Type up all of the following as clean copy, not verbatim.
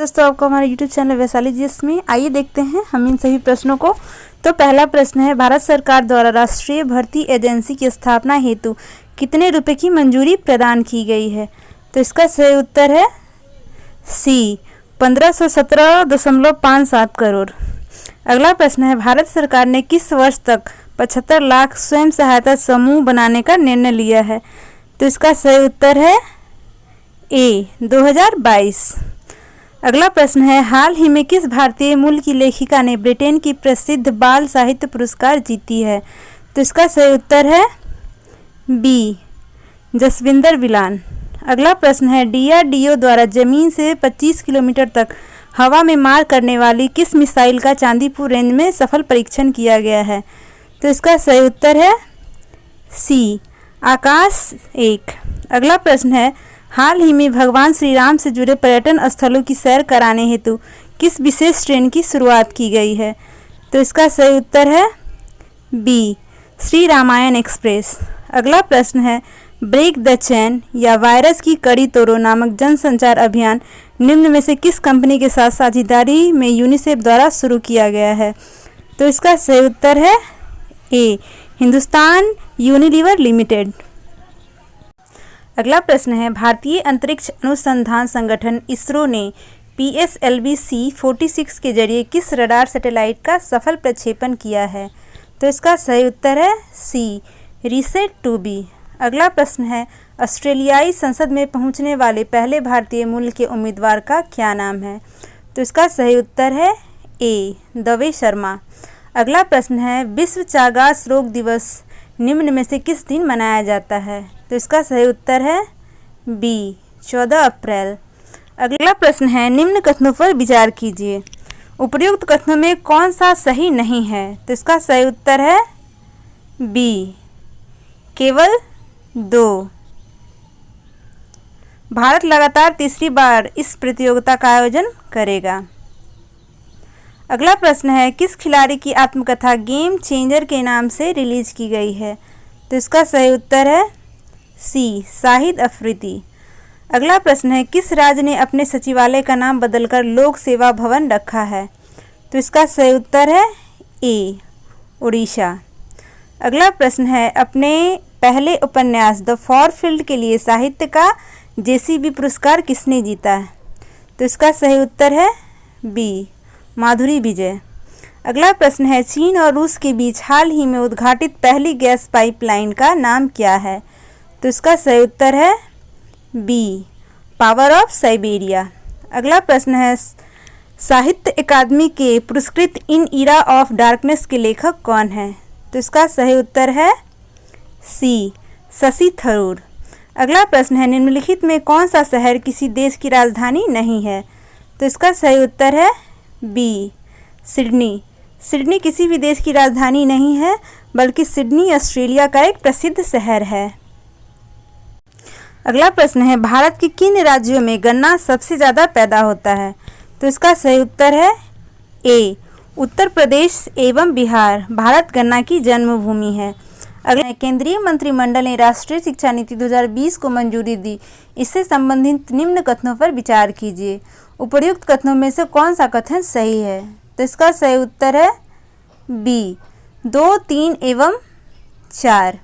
दोस्तों, आपको हमारे YouTube चैनल वैशाली जीएस में आइए देखते हैं हम इन सभी प्रश्नों को। तो पहला प्रश्न है, भारत सरकार द्वारा राष्ट्रीय भर्ती एजेंसी की स्थापना हेतु कितने रुपए की मंजूरी प्रदान की गई है? तो इसका सही उत्तर है सी 1517.57 करोड़। अगला प्रश्न है, भारत सरकार ने किस वर्ष तक 75 लाख स्वयं सहायता समूह बनाने का निर्णय लिया है? तो इसका सही उत्तर है ए 2022। अगला प्रश्न है, हाल ही में किस भारतीय मूल की लेखिका ने ब्रिटेन की प्रसिद्ध बाल साहित्य पुरस्कार जीती है? तो इसका सही उत्तर है बी जसविंदर बिलान। अगला प्रश्न है, DRDO द्वारा जमीन से 25 किलोमीटर तक हवा में मार करने वाली किस मिसाइल का चांदीपुर रेंज में सफल परीक्षण किया गया है? तो इसका सही उत्तर है सी आकाश 1। अगला प्रश्न है, हाल ही में भगवान श्री राम से जुड़े पर्यटन स्थलों की सैर कराने हेतु किस विशेष ट्रेन की शुरुआत की गई है? तो इसका सही उत्तर है बी श्री रामायण एक्सप्रेस। अगला प्रश्न है, ब्रेक द चेन या वायरस की कड़ी तोड़ो नामक जनसंचार अभियान निम्न में से किस कंपनी के साथ साझेदारी में यूनिसेफ द्वारा शुरू किया गया है? तो इसका सही उत्तर है ए हिंदुस्तान यूनिलीवर लिमिटेड। अगला प्रश्न है, भारतीय अंतरिक्ष अनुसंधान संगठन इसरो ने PSLV-C46 के जरिए किस रडार सैटेलाइट का सफल प्रक्षेपण किया है? तो इसका सही उत्तर है सी रीसेट 2B। अगला प्रश्न है, ऑस्ट्रेलियाई संसद में पहुंचने वाले पहले भारतीय मूल के उम्मीदवार का क्या नाम है? तो इसका सही उत्तर है ए दवे शर्मा। अगला प्रश्न है, विश्व चागास रोग दिवस निम्न में से किस दिन मनाया जाता है? तो इसका सही उत्तर है बी 14 अप्रैल। अगला प्रश्न है, निम्न कथनों पर विचार कीजिए। उपर्युक्त कथनों में कौन सा सही नहीं है? तो इसका सही उत्तर है बी केवल 2। भारत लगातार तीसरी बार इस प्रतियोगिता का आयोजन करेगा। अगला प्रश्न है, किस खिलाड़ी की आत्मकथा गेम चेंजर के नाम से रिलीज की गई है? तो इसका सही उत्तर है सी शाहिद अफरीदी। अगला प्रश्न है, किस राज्य ने अपने सचिवालय का नाम बदलकर लोक सेवा भवन रखा है? तो इसका सही उत्तर है ए उड़ीसा। अगला प्रश्न है, अपने पहले उपन्यास द फॉरफील्ड के लिए साहित्य का JCB पुरस्कार किसने जीता है? तो इसका सही उत्तर है बी माधुरी विजय। अगला प्रश्न है, चीन और रूस के बीच हाल ही में उद्घाटित पहली गैस पाइपलाइन का नाम क्या है? तो इसका सही उत्तर है बी पावर ऑफ साइबेरिया। अगला प्रश्न है, साहित्य अकादमी के पुरस्कृत इन इरा ऑफ डार्कनेस के लेखक कौन है? तो इसका सही उत्तर है सी शशि थरूर। अगला प्रश्न है, निम्नलिखित में कौन सा शहर किसी देश की राजधानी नहीं है? तो इसका सही उत्तर है बी सिडनी। सिडनी किसी भी देश की राजधानी नहीं है, बल्कि सिडनी ऑस्ट्रेलिया का एक प्रसिद्ध शहर है। अगला प्रश्न है, भारत के किन राज्यों में गन्ना सबसे ज़्यादा पैदा होता है? तो इसका सही उत्तर है ए उत्तर प्रदेश एवं बिहार। भारत गन्ना की जन्मभूमि है। अगला, केंद्रीय मंत्रिमंडल ने राष्ट्रीय शिक्षा नीति 2020 को मंजूरी दी। इससे संबंधित निम्न कथनों पर विचार कीजिए। उपर्युक्त कथनों में से कौन सा कथन सही है? तो इसका सही उत्तर है बी 2, 3 एवं 4।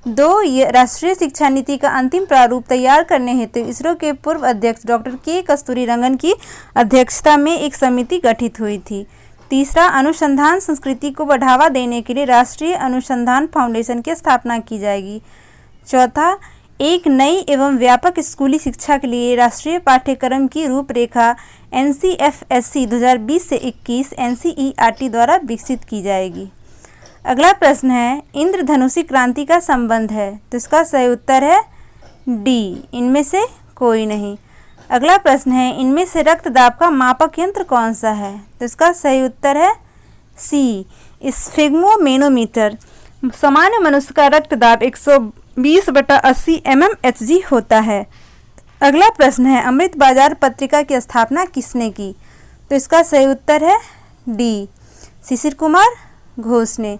2, ये राष्ट्रीय शिक्षा नीति का अंतिम प्रारूप तैयार करने हेतु इसरो के पूर्व अध्यक्ष डॉक्टर के कस्तूरीरंगन की अध्यक्षता में एक समिति गठित हुई थी। तीसरा, अनुसंधान संस्कृति को बढ़ावा देने के लिए राष्ट्रीय अनुसंधान फाउंडेशन की स्थापना की जाएगी। चौथा, एक नई एवं व्यापक स्कूली शिक्षा के लिए राष्ट्रीय पाठ्यक्रम की रूपरेखा NCFSC 2020 से 21 NCERT द्वारा विकसित की जाएगी। अगला प्रश्न है, इंद्रधनुषी क्रांति का संबंध है? तो इसका सही उत्तर है डी इनमें से कोई नहीं। अगला प्रश्न है, इनमें से रक्तदाब का मापक यंत्र कौन सा है? तो इसका सही उत्तर है सी स्फिग्मोमेनोमीटर। सामान्य मनुष्य का रक्तदाब 120/80 mmHg होता है। अगला प्रश्न है, अमृत बाजार पत्रिका की स्थापना किसने की? तो इसका सही उत्तर है डी शिशिर कुमार घोष ने।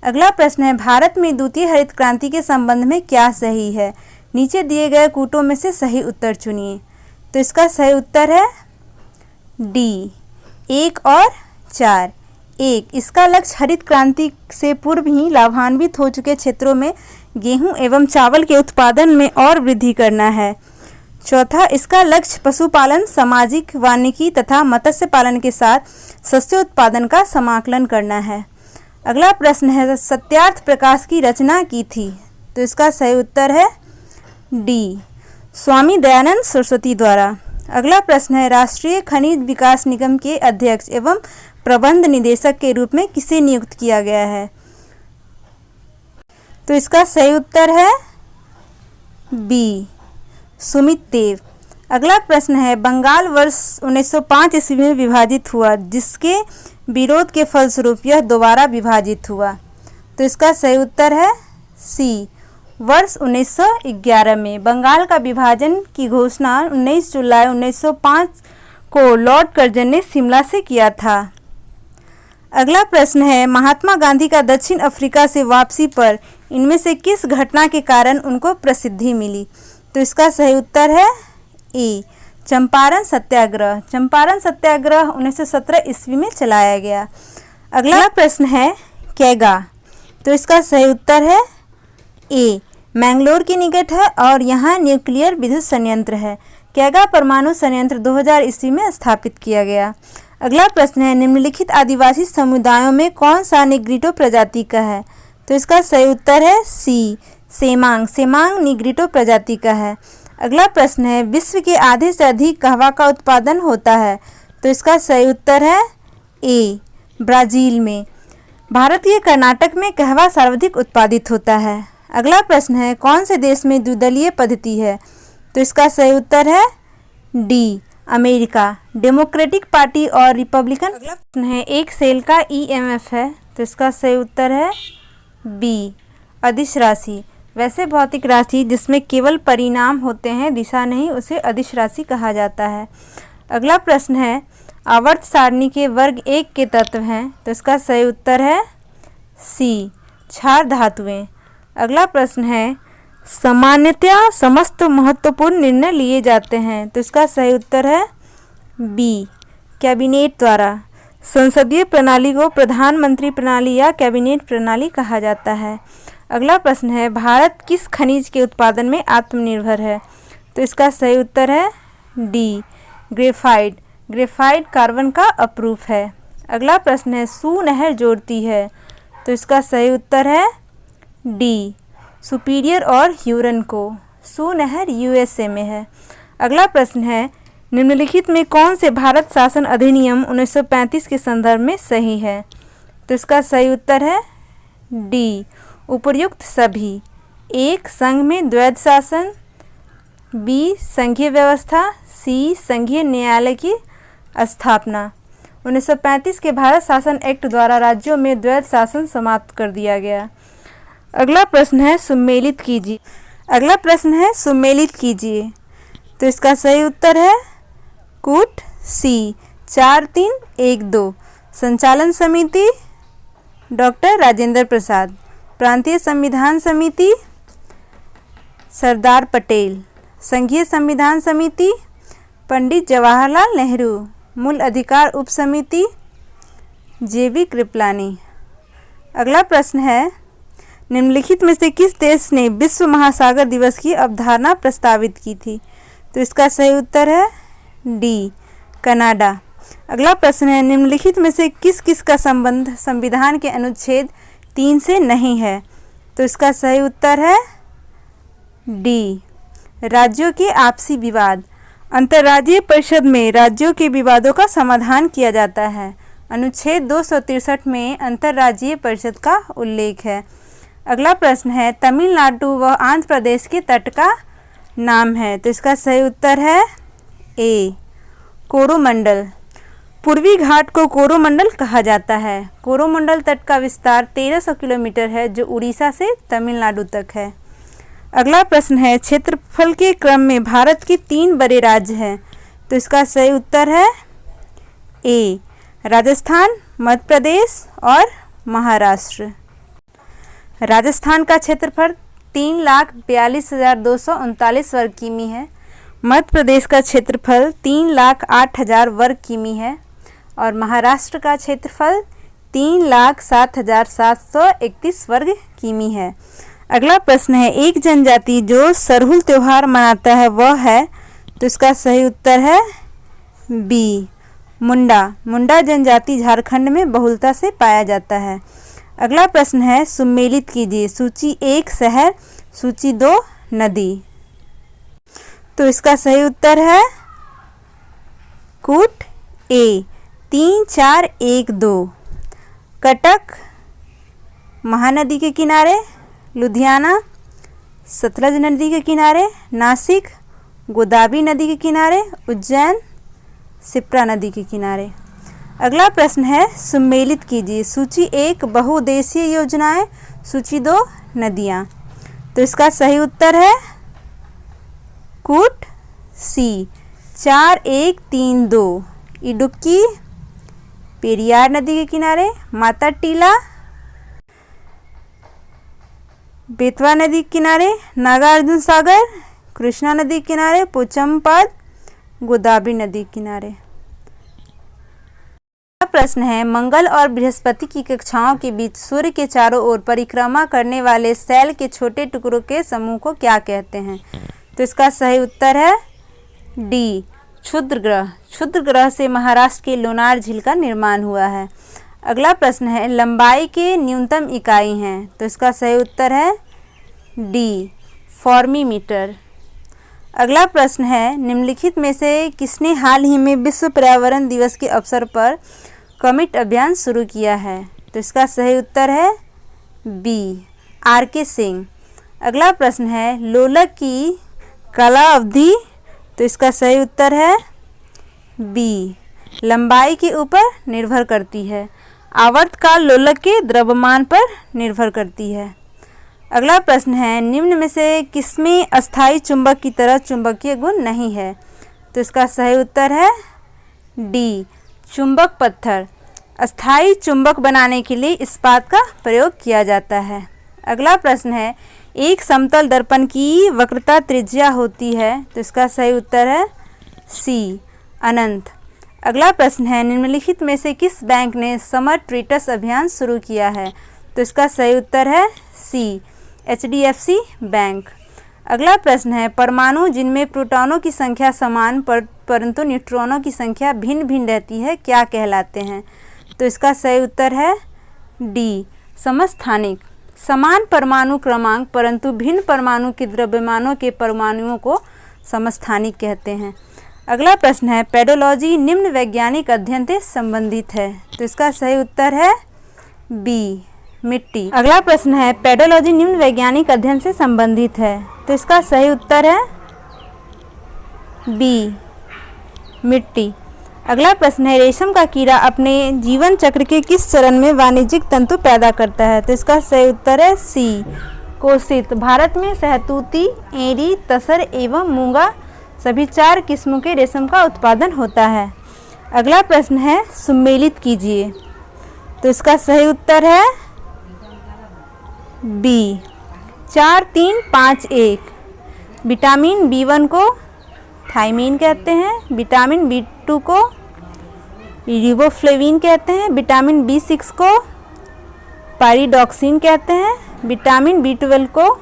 अगला प्रश्न है, भारत में द्वितीय हरित क्रांति के संबंध में क्या सही है? नीचे दिए गए कूटों में से सही उत्तर चुनिए। तो इसका सही उत्तर है डी 1 और 4। 1, इसका लक्ष्य हरित क्रांति से पूर्व ही लाभान्वित हो चुके क्षेत्रों में गेहूं एवं चावल के उत्पादन में और वृद्धि करना है। चौथा, इसका लक्ष्य पशुपालन, सामाजिक, वानिकी तथा मत्स्य पालन के साथ शस्य उत्पादन का समाकलन करना है। अगला प्रश्न है, सत्यार्थ प्रकाश की रचना की थी? तो इसका सही उत्तर है डी, स्वामी दयानंद सरस्वती द्वारा। अगला प्रश्न है, राष्ट्रीय खनिज विकास निगम के अध्यक्ष एवं प्रबंध निदेशक के रूप में किसे नियुक्त किया गया है? तो इसका सही उत्तर है बी, सुमित देव। अगला प्रश्न है, बंगाल वर्ष 1905 ईस्वी में विभाजित हुआ, जिसके विरोध के फलस्वरूप यह दोबारा विभाजित हुआ। तो इसका सही उत्तर है सी, वर्ष 1911 में। बंगाल का विभाजन की घोषणा 19 जुलाई 1905 को लॉर्ड कर्जन ने शिमला से किया था। अगला प्रश्न है, महात्मा गांधी का दक्षिण अफ्रीका से वापसी पर इनमें से किस घटना के कारण उनको प्रसिद्धि मिली? तो इसका सही उत्तर है ए, चंपारण सत्याग्रह। चंपारण सत्याग्रह 1917 ईस्वी में चलाया गया। अगला प्रश्न है, कैगा। तो इसका सही उत्तर है ए, मैंगलोर के निकट है और यहाँ न्यूक्लियर विद्युत संयंत्र है। कैगा परमाणु संयंत्र 2000 ईस्वी में स्थापित किया गया। अगला प्रश्न है, निम्नलिखित आदिवासी समुदायों में कौन सा निग्रिटो प्रजाति का है? तो इसका सही उत्तर है सी, सेमांग। सेमांग निग्रिटो प्रजाति का है। अगला प्रश्न है, विश्व के आधे से अधिक कहवा का उत्पादन होता है? तो इसका सही उत्तर है ए, ब्राज़ील में। भारत के कर्नाटक में कहवा सर्वाधिक उत्पादित होता है। अगला प्रश्न है, कौन से देश में द्विदलीय पद्धति है? तो इसका सही उत्तर है डी, अमेरिका। डेमोक्रेटिक पार्टी और रिपब्लिकन। अगला प्रश्न है, एक सेल का ईएमएफ है? तो इसका सही उत्तर है बी, अदिश राशि। वैसे भौतिक राशि जिसमें केवल परिणाम होते हैं, दिशा नहीं, उसे अदिश राशि कहा जाता है। अगला प्रश्न है, आवर्त सारणी के वर्ग 1 के तत्व हैं? तो इसका सही उत्तर है सी, क्षार धातुएं। अगला प्रश्न है, सामान्यतया समस्त महत्वपूर्ण निर्णय लिए जाते हैं? तो इसका सही उत्तर है बी, कैबिनेट द्वारा। संसदीय प्रणाली को प्रधानमंत्री प्रणाली या कैबिनेट प्रणाली कहा जाता है। अगला प्रश्न है, भारत किस खनिज के उत्पादन में आत्मनिर्भर है? तो इसका सही उत्तर है डी, ग्रेफाइट। ग्रेफाइट कार्बन का अपरूप है। अगला प्रश्न है, सू नहर जोड़ती है? तो इसका सही उत्तर है डी, सुपीरियर और ह्यूरन को। सू नहर यूएसए में है। अगला प्रश्न है, निम्नलिखित में कौन से भारत शासन अधिनियम 1935 के संदर्भ में सही है? तो इसका सही उत्तर है डी, उपर्युक्त सभी। 1, संघ में द्वैध शासन। बी, संघीय व्यवस्था। सी, संघीय न्यायालय की स्थापना। 1935 के भारत शासन एक्ट द्वारा राज्यों में द्वैध शासन समाप्त कर दिया गया। अगला प्रश्न है, सुमेलित कीजिए। अगला प्रश्न है, सुमेलित कीजिए। तो इसका सही उत्तर है कूट सी, 4312। संचालन समिति डॉक्टर राजेंद्र प्रसाद। प्रांतीय संविधान समिति सरदार पटेल। संघीय संविधान समिति पंडित जवाहरलाल नेहरू। मूल अधिकार उप समिति जेबी कृपलानी। अगला प्रश्न है, निम्नलिखित में से किस देश ने विश्व महासागर दिवस की अवधारणा प्रस्तावित की थी? तो इसका सही उत्तर है डी, कनाडा। अगला प्रश्न है, निम्नलिखित में से किस किस का संबंध संविधान के अनुच्छेद 3 से नहीं है? तो इसका सही उत्तर है डी, राज्यों के आपसी विवाद। अंतर्राज्यीय परिषद में राज्यों के विवादों का समाधान किया जाता है। अनुच्छेद 263 में अंतर्राज्यीय परिषद का उल्लेख है। अगला प्रश्न है, तमिलनाडु व आंध्र प्रदेश के तट का नाम है? तो इसका सही उत्तर है ए, कोरोमंडल। पूर्वी घाट को कोरोमंडल कहा जाता है। कोरोमंडल तट का विस्तार 1300 किलोमीटर है, जो उड़ीसा से तमिलनाडु तक है। अगला प्रश्न है, क्षेत्रफल के क्रम में भारत के 3 बड़े राज्य हैं? तो इसका सही उत्तर है ए, राजस्थान, मध्य प्रदेश और महाराष्ट्र। राजस्थान का क्षेत्रफल 3,42,239 वर्ग किमी है। मध्य प्रदेश का क्षेत्रफल 3,08,000 वर्ग किमी है और महाराष्ट्र का क्षेत्रफल 3,07,731 वर्ग किमी है। अगला प्रश्न है, एक जनजाति जो सरहुल त्योहार मनाता है वह है, तो इसका सही उत्तर है बी मुंडा। मुंडा जनजाति झारखंड में बहुलता से पाया जाता है। अगला प्रश्न है, सुमेलित कीजिए सूची 1 शहर, सूची 2 नदी। तो इसका सही उत्तर है कूट ए 3, 4, 1, 2। कटक महानदी के किनारे, लुधियाना सतलज नदी के किनारे, नासिक गोदावरी नदी के किनारे, उज्जैन शिप्रा नदी के किनारे। अगला प्रश्न है, सुमेलित कीजिए सूची 1 बहुउद्देशीय योजनाएं, सूची 2 नदियाँ। तो इसका सही उत्तर है कूट सी 4, 1, 3, 2। इडुक्की पेरियार नदी के किनारे, माता टीला बेतवा नदी के किनारे, नागार्जुन सागर कृष्णा नदी के किनारे, पोचमपद गोदावरी नदी के किनारे। प्रश्न है, मंगल और बृहस्पति की कक्षाओं के बीच सूर्य के चारों ओर परिक्रमा करने वाले सेल के छोटे टुकड़ों के समूह को क्या कहते हैं? तो इसका सही उत्तर है डी क्षुद्र ग्रह। क्षुद्र ग्रह से महाराष्ट्र के लोनार झील का निर्माण हुआ है। अगला प्रश्न है, लंबाई के न्यूनतम इकाई हैं, तो इसका सही उत्तर है डी फॉर्मीमीटर। अगला प्रश्न है, निम्नलिखित में से किसने हाल ही में विश्व पर्यावरण दिवस के अवसर पर कमिट अभियान शुरू किया है? तो इसका सही उत्तर है बी आर.के. सिंह। अगला प्रश्न है, लोलक की कला अवधि, तो इसका सही उत्तर है बी लंबाई के ऊपर निर्भर करती है। आवर्तकाल लोलक के द्रव्यमान पर निर्भर करती है। अगला प्रश्न है, निम्न में से किसमें अस्थायी चुंबक की तरह चुंबकीय गुण नहीं है? तो इसका सही उत्तर है डी चुंबक पत्थर। अस्थायी चुंबक बनाने के लिए इस्पात का प्रयोग किया जाता है। अगला प्रश्न है, एक समतल दर्पण की वक्रता त्रिज्या होती है, तो इसका सही उत्तर है सी अनंत। अगला प्रश्न है, निम्नलिखित में से किस बैंक ने समर ट्रीटस अभियान शुरू किया है? तो इसका सही उत्तर है सी HDFC बैंक। अगला प्रश्न है, परमाणु जिनमें प्रोटॉनों की संख्या समान परंतु न्यूट्रॉनों की संख्या भिन्न भिन्न रहती है क्या कहलाते हैं? तो इसका सही उत्तर है डी समस्थानिक। समान परमाणु क्रमांक परंतु भिन्न परमाणु के द्रव्यमानों के परमाणुओं को समस्थानिक कहते हैं। अगला प्रश्न है, पेडोलॉजी निम्न वैज्ञानिक अध्ययन से संबंधित है, तो इसका सही उत्तर है बी मिट्टी। अगला प्रश्न है, पेडोलॉजी निम्न वैज्ञानिक अध्ययन से संबंधित है, तो इसका सही उत्तर है बी मिट्टी। अगला प्रश्न है, रेशम का कीड़ा अपने जीवन चक्र के किस चरण में वाणिज्यिक तंतु पैदा करता है? तो इसका सही उत्तर है सी कोशित। भारत में सहतूती, एरी, तसर एवं मूंगा सभी 4 किस्मों के रेशम का उत्पादन होता है। अगला प्रश्न है, सुमेलित कीजिए, तो इसका सही उत्तर है बी 4, 3, 5, 1। विटामिन B1 को थायमीन कहते हैं, विटामिन B2 को रिबोफ्लेविन कहते हैं, विटामिन B6 को पायरिडॉक्सिन कहते हैं, विटामिन B12 को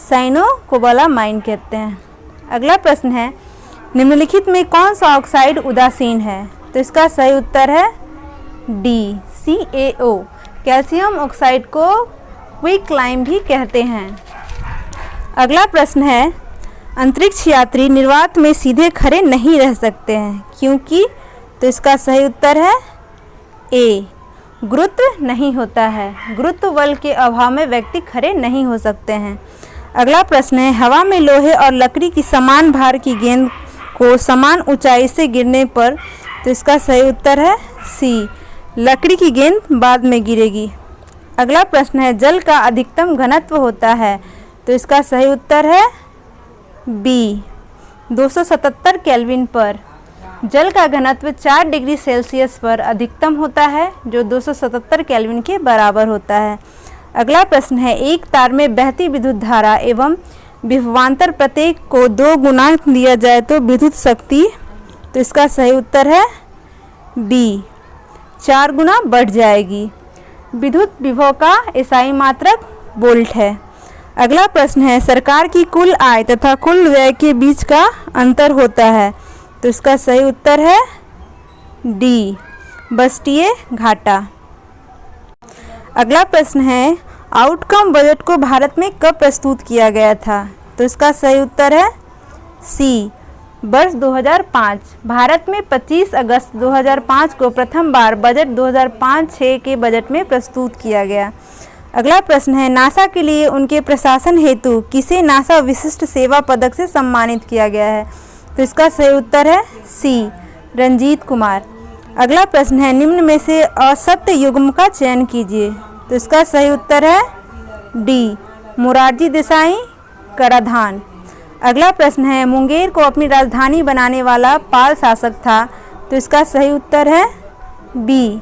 साइनोकोबालामाइन कहते हैं। अगला प्रश्न है, निम्नलिखित में कौन सा ऑक्साइड उदासीन है? तो इसका सही उत्तर है डी CaO। कैल्शियम ऑक्साइड को क्विकलाइम भी कहते हैं। अगला प्रश्न है, अंतरिक्ष यात्री निर्वात में सीधे खड़े नहीं रह सकते हैं क्योंकि? तो इसका सही उत्तर है ए गुरुत्व नहीं होता है। गुरुत्व बल के अभाव में व्यक्ति खड़े नहीं हो सकते हैं। अगला प्रश्न है, हवा में लोहे और लकड़ी की समान भार की गेंद को समान ऊंचाई से गिरने पर? तो इसका सही उत्तर है सी लकड़ी की गेंद बाद में गिरेगी। अगला प्रश्न है, जल का अधिकतम घनत्व होता है? तो इसका सही उत्तर है बी 277 केल्विन पर। जल का घनत्व 4 डिग्री सेल्सियस पर अधिकतम होता है जो 277 केल्विन के बराबर होता है। अगला प्रश्न है, एक तार में बहती विद्युत धारा एवं विभवांतर प्रत्येक को 2 गुना दिया जाए तो विद्युत शक्ति, तो इसका सही उत्तर है बी, 4 गुना बढ़ जाएगी। विद्युत विभव का एसआई मात्रक वोल्ट है। अगला प्रश्न है, सरकार की कुल आय तथा कुल व्यय के बीच का अंतर होता है, तो इसका सही उत्तर है डी, बजटीय घाटा। अगला प्रश्न है, आउटकम बजट को भारत में कब प्रस्तुत किया गया था, तो इसका सही उत्तर है सी, वर्ष 2005। भारत में 25 अगस्त 2005 को प्रथम बार बजट 2005-06 के बजट में प्रस्तुत किया गया। अगला प्रश्न है, नासा के लिए उनके प्रशासन हेतु किसे नासा विशिष्ट सेवा पदक से सम्मानित किया गया है, तो इसका सही उत्तर है सी, रंजीत कुमार। अगला प्रश्न है, निम्न में से असत्य युग्म का चयन कीजिए, तो इसका सही उत्तर है डी, मोरारजी देसाई कराधान। अगला प्रश्न है, मुंगेर को अपनी राजधानी बनाने वाला पाल शासक था, तो इसका सही उत्तर है बी,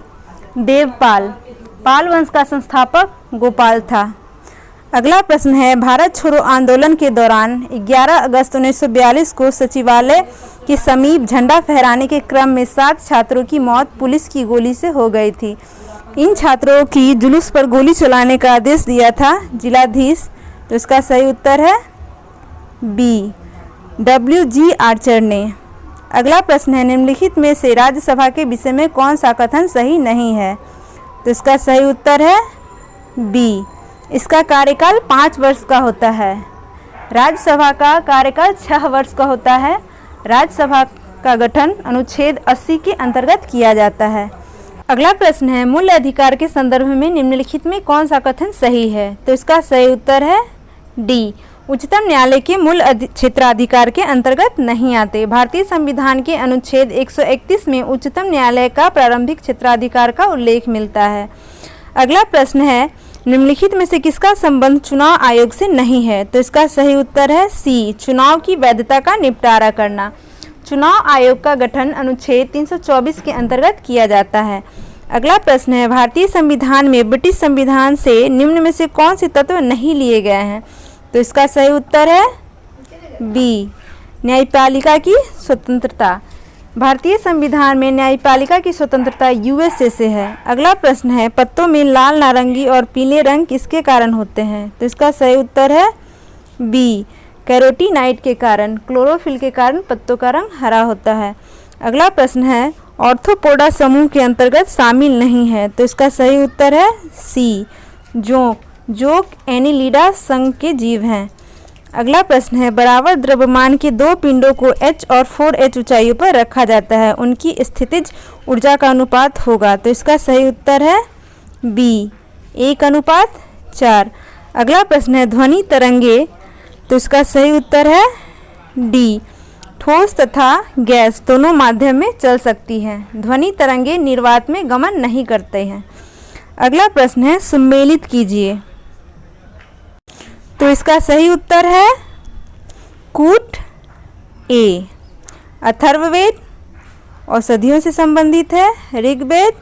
देवपाल। पाल वंश का संस्थापक गोपाल था। अगला प्रश्न है, भारत छोड़ो आंदोलन के दौरान 11 अगस्त 1942 को सचिवालय के समीप झंडा फहराने के क्रम में 7 छात्रों की मौत पुलिस की गोली से हो गई थी। इन छात्रों की जुलूस पर गोली चलाने का आदेश दिया था जिलाधीश, तो इसका सही उत्तर है बी, WG आर्चर ने। अगला प्रश्न है, निम्नलिखित में से राज्यसभा के विषय में कौन सा कथन सही नहीं है, तो इसका सही उत्तर है बी, इसका कार्यकाल 5 वर्ष का होता है। राज्यसभा का कार्यकाल 6 वर्ष का होता है। राज्यसभा का गठन अनुच्छेद 80 के अंतर्गत किया जाता है। अगला प्रश्न है, मूल अधिकार के संदर्भ में निम्नलिखित में कौन सा कथन सही है, तो इसका सही उत्तर है डी, उच्चतम न्यायालय के मूल क्षेत्राधिकार के अंतर्गत नहीं आते। भारतीय संविधान के अनुच्छेद 131 में उच्चतम न्यायालय का प्रारंभिक क्षेत्राधिकार का उल्लेख मिलता है। अगला प्रश्न है, निम्नलिखित में से किसका संबंध चुनाव आयोग से नहीं है, तो इसका सही उत्तर है सी, चुनाव की वैधता का निपटारा करना। चुनाव आयोग का गठन अनुच्छेद 324 के अंतर्गत किया जाता है। अगला प्रश्न है, भारतीय संविधान में ब्रिटिश संविधान से निम्न में से कौन से तत्व नहीं लिए गए हैं, तो इसका सही उत्तर है बी, न्यायपालिका की स्वतंत्रता। भारतीय संविधान में न्यायपालिका की स्वतंत्रता यूएसए से है। अगला प्रश्न है, पत्तों में लाल, नारंगी और पीले रंग किसके कारण होते हैं, तो इसका सही उत्तर है बी, कैरोटीनाइड के कारण, क्लोरोफिल के कारण पत्तों का रंग हरा होता है। अगला प्रश्न है, ऑर्थोपोडा समूह के अंतर्गत शामिल नहीं है, तो इसका सही उत्तर है सी, जोंक एनिलिडा संघ के जीव हैं। अगला प्रश्न है, बराबर द्रव्यमान के 2 पिंडों को H और 4H ऊंचाइयों पर रखा जाता है, उनकी स्थितिज ऊर्जा का अनुपात होगा, तो इसका सही उत्तर है बी, 1:4। अगला प्रश्न है, ध्वनि तरंगे, तो इसका सही उत्तर है डी, ठोस तथा गैस दोनों माध्यम में चल सकती हैं। ध्वनि तरंगे निर्वात में गमन नहीं करते हैं। अगला प्रश्न है, सम्मिलित कीजिए, तो इसका सही उत्तर है कूट ए। अथर्ववेद औषधियों से संबंधित है, ऋग्वेद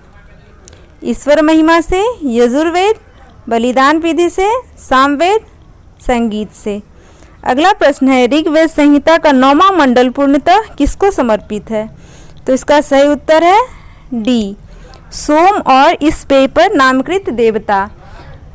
ईश्वर महिमा से, यजुर्वेद बलिदान विधि से, सामवेद संगीत से। अगला प्रश्न है, ऋग्वेद संहिता का 9वां मंडल पूर्णतः किसको समर्पित है, तो इसका सही उत्तर है डी, सोम और इस पेय पर नामकृत देवता।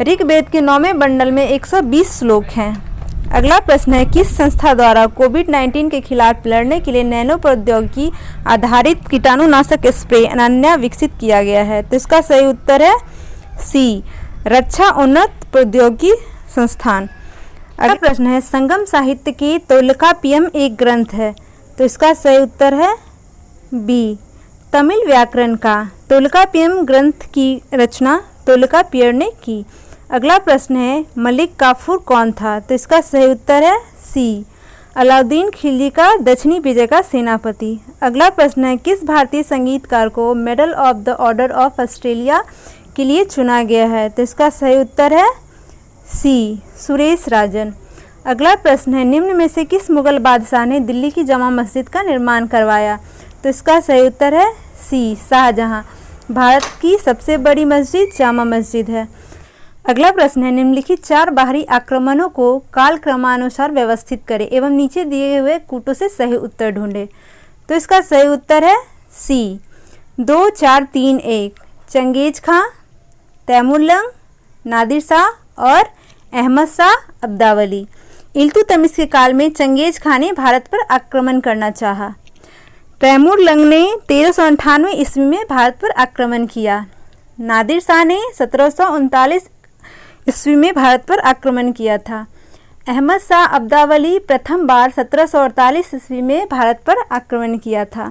ऋग्वेद के 9वें मंडल में 120 श्लोक हैं। अगला प्रश्न है, किस संस्था द्वारा कोविड-19 के खिलाफ लड़ने के लिए नैनो प्रौद्योगिकी आधारित कीटाणुनाशक स्प्रे अनन्या विकसित किया गया है, तो इसका सही उत्तर है सी, रक्षा उन्नत प्रौद्योगिकी संस्थान। अगला प्रश्न है, संगम साहित्य की तोल्काप्पियम एक ग्रंथ है, तो इसका सही उत्तर है बी, तमिल व्याकरण का। तोल्काप्पियम ग्रंथ की रचना तोल्काप्पियर ने की। अगला प्रश्न है, मलिक काफूर कौन था, तो इसका सही उत्तर है सी, अलाउद्दीन खिलजी का दक्षिणी विजय का सेनापति। अगला प्रश्न है, किस भारतीय संगीतकार को medal of the order of Australia के लिए चुना गया है, तो इसका सही उत्तर है सी, सुरेश राजन। अगला प्रश्न है, निम्न में से किस मुगल बादशाह ने दिल्ली की जामा मस्जिद का निर्माण करवाया, तो इसका सही उत्तर है सी, शाहजहां। भारत की सबसे बड़ी मस्जिद जामा मस्जिद है। अगला प्रश्न है, निम्नलिखित 4 बाहरी आक्रमणों को कालक्रमानुसार व्यवस्थित करें एवं नीचे दिए हुए कूटों से सही उत्तर ढूंढें। तो इसका सही उत्तर है सी 2 4 3 1। चंगेज खां, तैमूरलंग, नादिर शाह और अहमद शाह अब्दावली। इल्तुतमिश के काल में चंगेज खां ने भारत पर आक्रमण करना चाहा। तैमूरलंग ने 1398 ईस्वी में भारत पर आक्रमण किया। नादिर शाह ने 1739 ईस्वी में भारत पर आक्रमण किया था। अहमद शाह अब्दावली प्रथम बार 1748 ईस्वी में भारत पर आक्रमण किया था।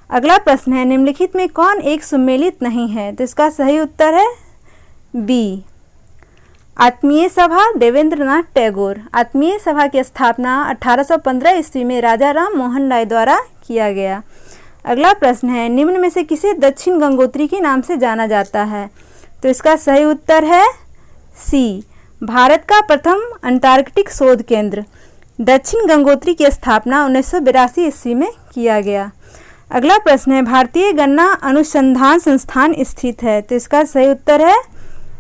अगला प्रश्न है, निम्नलिखित में कौन एक सुमेलित नहीं है? तो इसका सही उत्तर है बी आत्मीय सभा, देवेंद्रनाथ टैगोर। आत्मीय सभा की स्थापना 1815 ईस्वी में राजा राम मोहन राय द्वारा किया गया। अगला प्रश्न है, निम्न में से किसे दक्षिण गंगोत्री के नाम से जाना जाता है? तो इसका सही उत्तर है सी भारत का प्रथम अंटार्कटिक शोध केंद्र। दक्षिण गंगोत्री की स्थापना 1982 ईस्वी में किया गया। अगला प्रश्न है, भारतीय गन्ना अनुसंधान संस्थान स्थित है? तो इसका सही उत्तर है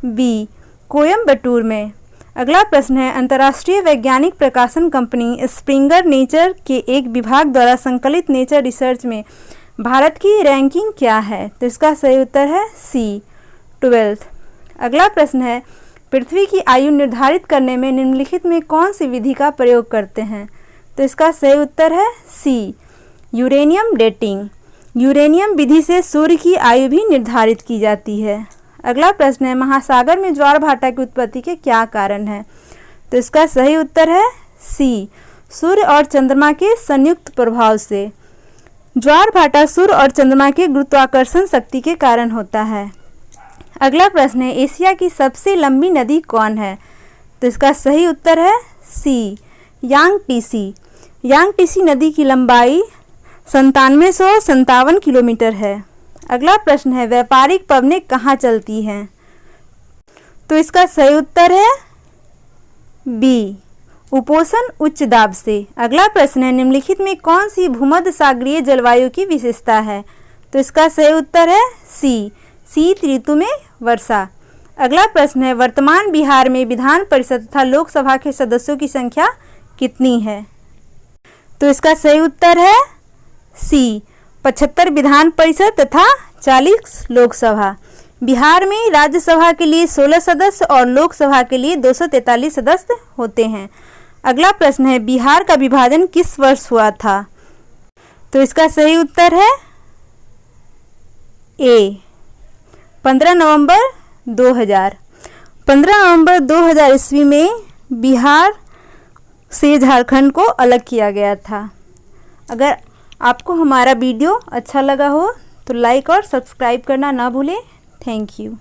बी कोयम्बटूर में। अगला प्रश्न है, अंतर्राष्ट्रीय वैज्ञानिक प्रकाशन कंपनी स्प्रिंगर नेचर के एक विभाग द्वारा संकलित नेचर रिसर्च में भारत की रैंकिंग क्या है? तो इसका सही उत्तर है सी 12। अगला प्रश्न है, पृथ्वी की आयु निर्धारित करने में निम्नलिखित में कौन सी विधि का प्रयोग करते हैं? तो इसका सही उत्तर है सी यूरेनियम डेटिंग। यूरेनियम विधि से सूर्य की आयु भी निर्धारित की जाती है। अगला प्रश्न है, महासागर में ज्वार भाटा की उत्पत्ति के क्या कारण है? तो इसका सही उत्तर है सी सूर्य और चंद्रमा के संयुक्त प्रभाव से। ज्वार भाटा सूर्य और चंद्रमा के गुरुत्वाकर्षण शक्ति के कारण होता है। अगला प्रश्न है, एशिया की सबसे लंबी नदी कौन है? तो इसका सही उत्तर है सी यांगटीसी। यांगटीसी नदी की लंबाई 9757 किलोमीटर है। अगला प्रश्न है, व्यापारिक पवनें कहाँ चलती हैं? तो इसका सही उत्तर है बी उपोषण उच्च दाब से। अगला प्रश्न है, निम्नलिखित में कौन सी भूमध्य सागरीय जलवायु की विशेषता है? तो इसका सही उत्तर है सी शीत ऋतु में वर्षा। अगला प्रश्न है, वर्तमान बिहार में विधान परिषद तथा लोकसभा के सदस्यों की संख्या कितनी है? तो इसका सही उत्तर है सी 75 विधान परिषद तथा 40 लोकसभा। बिहार में राज्यसभा के लिए 16 सदस्य और लोकसभा के लिए 243 सदस्य होते हैं। अगला प्रश्न है, बिहार का विभाजन किस वर्ष हुआ था? तो इसका सही उत्तर है ए 15 नवंबर 2000। 15 नवंबर 2000 ईस्वी में बिहार से झारखंड को अलग किया गया था। अगर आपको हमारा वीडियो अच्छा लगा हो तो लाइक और सब्सक्राइब करना ना भूलें। Thank you.